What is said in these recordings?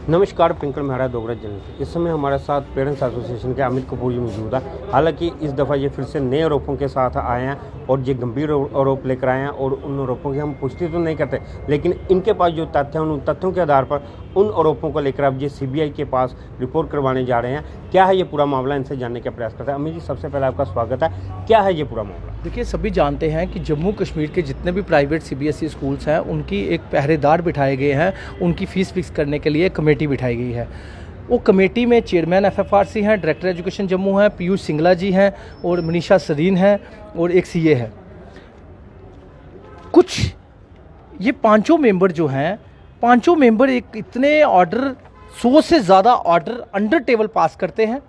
नमस्कार, पिंकल मेहरा दोगरा जर्नलिस्ट। इस समय हमारे साथ पेरेंट्स एसोसिएशन के अमित कपूर जी मौजूद है। हालांकि इस दफ़ा ये फिर से नए आरोपों के साथ आए हैं और ये गंभीर आरोप लेकर आए हैं और उन आरोपों की हम पुष्टि तो नहीं करते, लेकिन इनके पास जो तथ्य हैं उन तथ्यों के आधार पर उन आरोपों को लेकर अब ये सीबीआई के पास रिपोर्ट करवाने जा रहे हैं। क्या है ये पूरा मामला, इनसे जानने का प्रयास करते हैं। अमित जी, सबसे पहले आपका स्वागत है। क्या है ये पूरा मामला? देखिए, सभी जानते हैं कि जम्मू कश्मीर के जितने भी प्राइवेट सीबीएसई स्कूल्स हैं उनकी एक पहरेदार बिठाए गए हैं। उनकी फ़ीस फिक्स करने के लिए कमेटी बिठाई गई है। वो कमेटी में चेयरमैन एफएफआरसी हैं, डायरेक्टर एजुकेशन जम्मू हैं, पीयूष सिंगला जी हैं और मनीषा सरीन हैं और एक सीए है। कुछ ये पांचों मेंबर जो हैं, पांचों मेंबर एक इतने ऑर्डर 100 से ज़्यादा ऑर्डर अंडर टेबल पास करते हैं।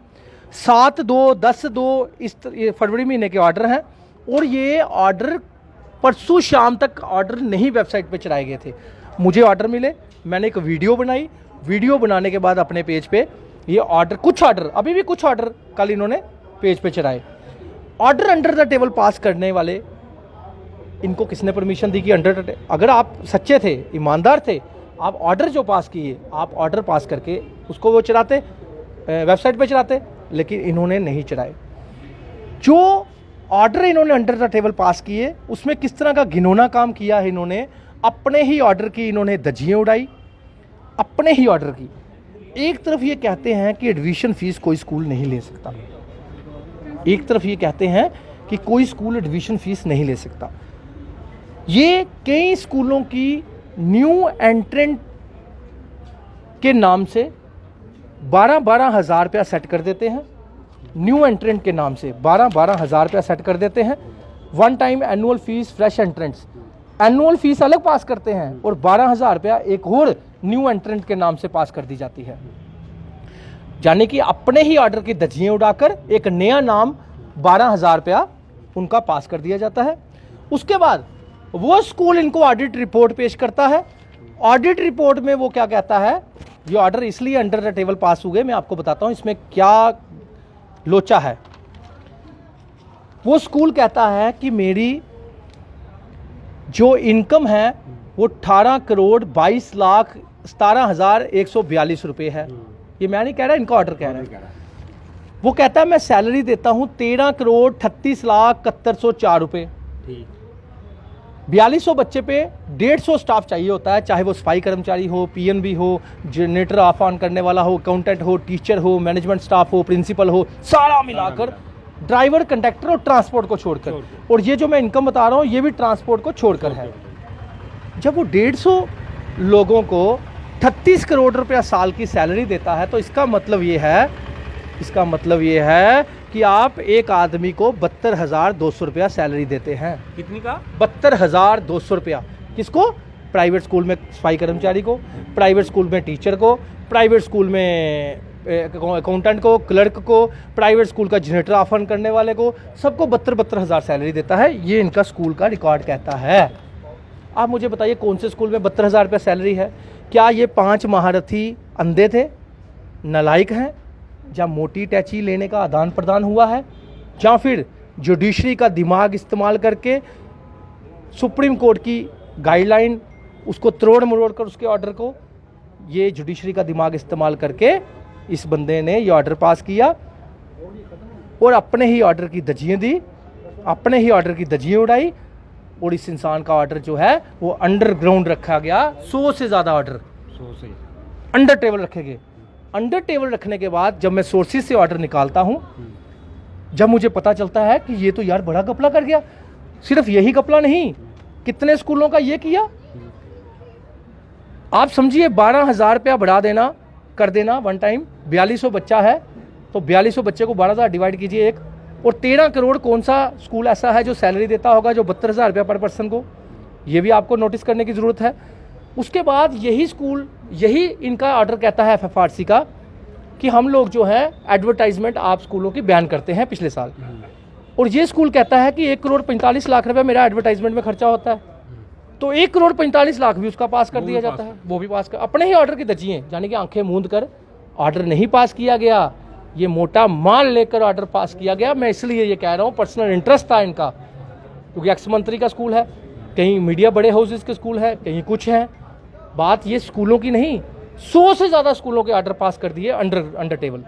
7/2, 10/2 ये फरवरी महीने के ऑर्डर हैं और ये ऑर्डर परसों शाम तक ऑर्डर नहीं वेबसाइट पे चढ़ाए गए थे। मुझे ऑर्डर मिले, मैंने एक वीडियो बनाई। वीडियो बनाने के बाद अपने पेज पे ये ऑर्डर, कुछ ऑर्डर, अभी भी कुछ ऑर्डर कल इन्होंने पेज पे चढ़ाए। ऑर्डर अंडर द टेबल पास करने वाले, इनको किसने परमिशन दी कि अंडर, अगर आप सच्चे थे, ईमानदार थे, आप ऑर्डर जो पास किए, आप ऑर्डर पास करके उसको वो चढ़ाते, वेबसाइट पे चढ़ाते, लेकिन इन्होंने नहीं चढ़ाए। जो ऑर्डर इन्होंने अंडर द टेबल पास किए उसमें किस तरह का घिनौना काम किया है इन्होंने। अपने ही ऑर्डर की इन्होंने धज्जियां उड़ाई, अपने ही ऑर्डर की। एक तरफ ये कहते हैं कि एडमिशन फीस कोई स्कूल नहीं ले सकता, एक तरफ ये कहते हैं कि कोई स्कूल एडमिशन फीस नहीं ले सकता। ये कई स्कूलों की न्यू एंट्रेंट के नाम से 12-12 हज़ार रुपया सेट कर देते हैं। न्यू एंट्रेंट के नाम से 12-12 हज़ार रुपया सेट कर देते हैं। One time annual fees fresh entrants, annual fees अलग पास करते हैं और 12,000 रुपया एक और न्यू एंट्रेंट के नाम से पास कर दी जाती है। यानी कि अपने ही ऑर्डर की धज्जियां उड़ाकर एक नया नाम 12,000 रुपया उनका पास कर दिया जाता है। उसके बाद वो स्कूल इनको ऑडिट रिपोर्ट पेश करता है। ऑडिट रिपोर्ट में वो क्या कहता है, ये ऑर्डर इसलिए अंडर द टेबल पास हुए, मैं आपको बताता हूं इसमें क्या लोचा है। वो स्कूल कहता है कि मेरी जो इनकम है वो 18,22,17,142 रुपए है। ये मैं नहीं कह रहा, इनका ऑर्डर कह रहा है। वो कहता है मैं सैलरी देता हूं 13,38,71,4 रुपए। 4200 बच्चे पे 150 स्टाफ चाहिए होता है, चाहे वो सफाई कर्मचारी हो, पीएनबी हो, जनरेटर ऑफ ऑन करने वाला हो, अकाउंटेंट हो, टीचर हो, मैनेजमेंट स्टाफ हो, प्रिंसिपल हो, सारा मिलाकर, ड्राइवर, कंडक्टर और ट्रांसपोर्ट को छोड़कर। और ये जो मैं इनकम बता रहा हूँ ये भी ट्रांसपोर्ट को छोड़कर है। जब वो 150 लोगों को 38 करोड़ रुपया साल की सैलरी देता है तो इसका मतलब ये है कि आप एक आदमी को 72,200 रुपया सैलरी देते हैं। कितनी का? 72,200 रुपया। किसको? प्राइवेट स्कूल में सफाई कर्मचारी को, प्राइवेट स्कूल में टीचर को, प्राइवेट स्कूल में अकाउंटेंट को, क्लर्क को, प्राइवेट स्कूल का जनरेटर ऑफ ऑन करने वाले को, सबको 72,000 सैलरी देता है। ये इनका स्कूल का रिकॉर्ड कहता है। आप मुझे बताइए कौन से स्कूल में 72,000 रुपया सैलरी है? क्या ये 5 महारथी अंधे थे, नालायक हैं, या मोटी टैची लेने का आदान प्रदान हुआ है, या फिर जुडिशरी का दिमाग इस्तेमाल करके सुप्रीम कोर्ट की गाइडलाइन उसको तोड़ मरोड़ कर उसके ऑर्डर को, ये जुडिशरी का दिमाग इस्तेमाल करके इस बंदे ने ये ऑर्डर पास किया और अपने ही ऑर्डर की धज्जियां दी, अपने ही ऑर्डर की धज्जियां उड़ाई और इस इंसान का ऑर्डर जो है वो अंडरग्राउंड रखा गया। 100 से ज़्यादा ऑर्डर अंडर टेबल रखे गए। अंडर टेबल रखने के बाद जब मैं सोर्सेज से ऑर्डर निकालता हूं, जब मुझे पता चलता है कि ये तो यार बड़ा घपला कर गया। सिर्फ यही घपला नहीं, कितने स्कूलों का ये किया। आप समझिए 12,000 रुपया बढ़ा देना, कर देना वन टाइम। 4200 बच्चा है तो 4200 बच्चे को 12,000 डिवाइड कीजिए एक, और 13 करोड़ कौन सा स्कूल ऐसा है जो सैलरी देता होगा जो 72,000 रुपया पर पर्सन को? ये भी आपको नोटिस करने की ज़रूरत है। उसके बाद यही स्कूल, यही इनका ऑर्डर कहता है एफएफआरसी का कि हम लोग जो है एडवर्टाइजमेंट आप स्कूलों की बैन करते हैं पिछले साल। और ये स्कूल कहता है कि 1,45,00,000 रुपया मेरा एडवर्टाइजमेंट में खर्चा होता है, तो 1,45,00,000 भी उसका पास कर दिया जाता है। वो भी पास कर, अपने ही ऑर्डर की धज्जियां, यानी कि आंखें मूंद कर ऑर्डर नहीं पास किया गया, ये मोटा माल लेकर ऑर्डर पास किया गया। मैं इसलिए ये कह रहा हूँ, पर्सनल इंटरेस्ट था इनका, क्योंकि एक्स मंत्री का स्कूल है, कहीं मीडिया बड़े हाउसेस के स्कूल है, कहीं कुछ है। बात ये स्कूलों की नहीं, 100 से ज़्यादा स्कूलों के ऑर्डर पास कर दिए अंडर टेबल।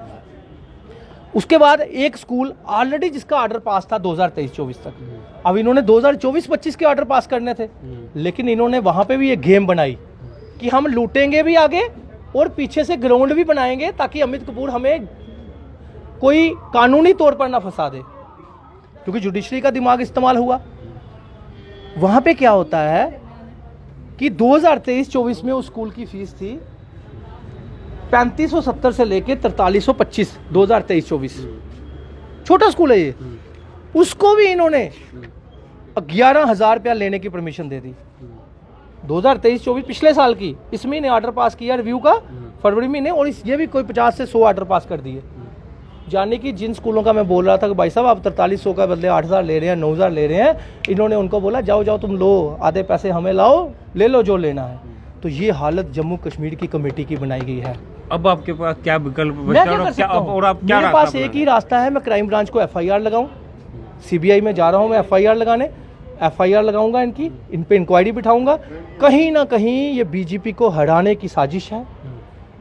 उसके बाद एक स्कूल ऑलरेडी जिसका ऑर्डर पास था 2023-24 तक, अब इन्होंने 2024-25 के ऑर्डर पास करने थे, लेकिन इन्होंने वहाँ पे भी ये गेम बनाई कि हम लूटेंगे भी आगे और पीछे से ग्राउंड भी बनाएंगे ताकि अमित कपूर हमें कोई कानूनी तौर पर ना फंसा दे, क्योंकि जुडिशरी का दिमाग इस्तेमाल हुआ। वहाँ पे क्या होता है कि 2023-24 में उस स्कूल की फीस थी 3570 से लेके 4325, 2023-24, छोटा स्कूल है ये, उसको भी इन्होंने 11,000 रुपया लेने की परमिशन दे दी। 2023-24 पिछले साल की, इस महीने ऑर्डर पास किया रिव्यू का, फरवरी महीने, और ये भी कोई 50 से 100 ऑर्डर पास कर दिए। यानी कि जिन स्कूलों का मैं बोल रहा था कि भाई साहब आप 4300 का बदले 8,000 ले रहे हैं, 9,000 ले रहे हैं, इन्होंने उनको बोला जाओ जाओ तुम लो, आधे पैसे हमें लाओ, ले लो जो लेना है। तो ये हालत जम्मू कश्मीर की कमेटी की बनाई गई है। अब आपके पास क्या विकल्प मैं बचा क्या और कर अब क्या सकता हूं? और आप क्या मेरे रास्ता पास एक ही रास्ता है, मैं क्राइम ब्रांच को FIR लगाऊं, CBI में जा रहा हूं मैं FIR लगाने, FIR लगाऊंगा इनकी, इन पे इंक्वायरी बिठाऊंगा। कहीं ना कहीं ये बीजेपी को हराने की साजिश है,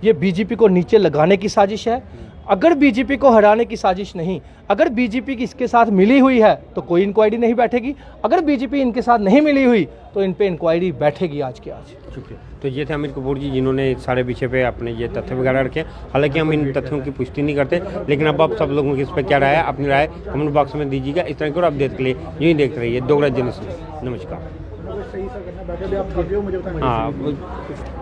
ये बीजेपी को नीचे लगाने की साजिश है। अगर बीजेपी को हराने की साजिश नहीं, अगर बीजेपी की इसके साथ मिली हुई है तो कोई इंक्वायरी नहीं बैठेगी, अगर बीजेपी इनके साथ नहीं मिली हुई तो इन पे इंक्वायरी बैठेगी आज के आज। शुक्रिया। तो ये थे अमित कपूर जी, जिन्होंने सारे विषय पे अपने ये तथ्य वगैरह रखे। हालांकि हम इन तथ्यों की पुष्टि नहीं करते, लेकिन अब आप सब लोगों की इस पर क्या राय है, अपनी राय कमेंट बॉक्स में दीजिएगा। इस तरह की और अपडेट के लिए यूँ देखते रहिए दोगरा न्यूज़। नमस्कार। हाँ।